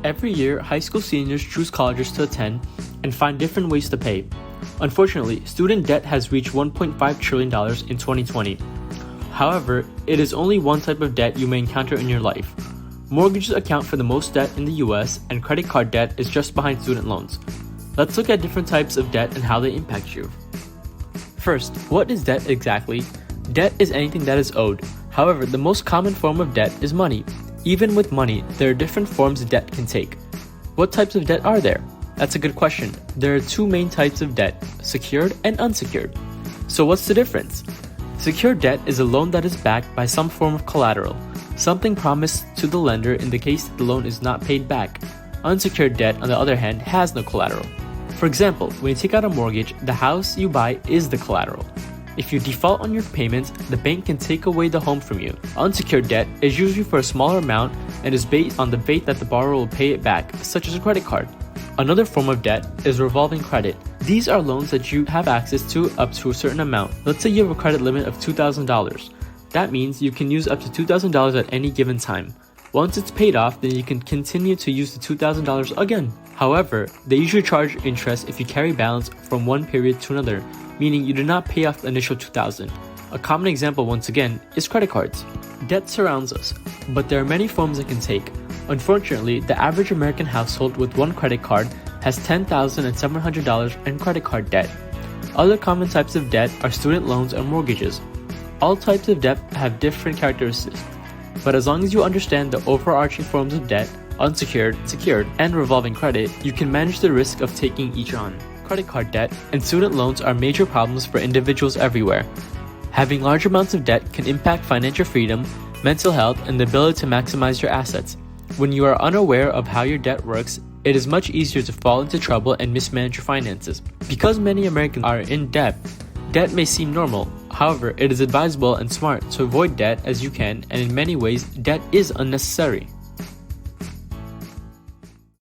Every year, high school seniors choose colleges to attend and find different ways to pay. Unfortunately, student debt has reached $1.5 trillion in 2020. However, it is only one type of debt you may encounter in your life. Mortgages account for the most debt in the US, and credit card debt is just behind student loans. Let's look at different types of debt and how they impact you. First, what is debt exactly? Debt is anything that is owed. However, the most common form of debt is money. Even with money, there are different forms debt can take. What types of debt are there? That's a good question. There are two main types of debt, secured and unsecured. So what's the difference? Secured debt is a loan that is backed by some form of collateral, something promised to the lender in the case that the loan is not paid back. Unsecured debt, on the other hand, has no collateral. For example, when you take out a mortgage, the house you buy is the collateral. If you default on your payments, the bank can take away the home from you. Unsecured debt is usually for a smaller amount and is based on the faith that the borrower will pay it back, such as a credit card. Another form of debt is revolving credit. These are loans that you have access to up to a certain amount. Let's say you have a credit limit of $2,000. That means you can use up to $2,000 at any given time. Once it's paid off, then you can continue to use the $2,000 again. However, they usually charge interest if you carry balance from one period to another, meaning you do not pay off the initial $2,000. A common example, once again, is credit cards. Debt surrounds us, but there are many forms it can take. Unfortunately, the average American household with one credit card has $10,700 in credit card debt. Other common types of debt are student loans and mortgages. All types of debt have different characteristics, but as long as you understand the overarching forms of debt, unsecured, secured, and revolving credit, you can manage the risk of taking each on. Credit card debt and student loans are major problems for individuals everywhere. Having large amounts of debt can impact financial freedom, mental health, and the ability to maximize your assets. When you are unaware of how your debt works, it is much easier to fall into trouble and mismanage your finances. Because many Americans are in debt, debt may seem normal. However, it is advisable and smart to avoid debt as you can, and in many ways, debt is unnecessary.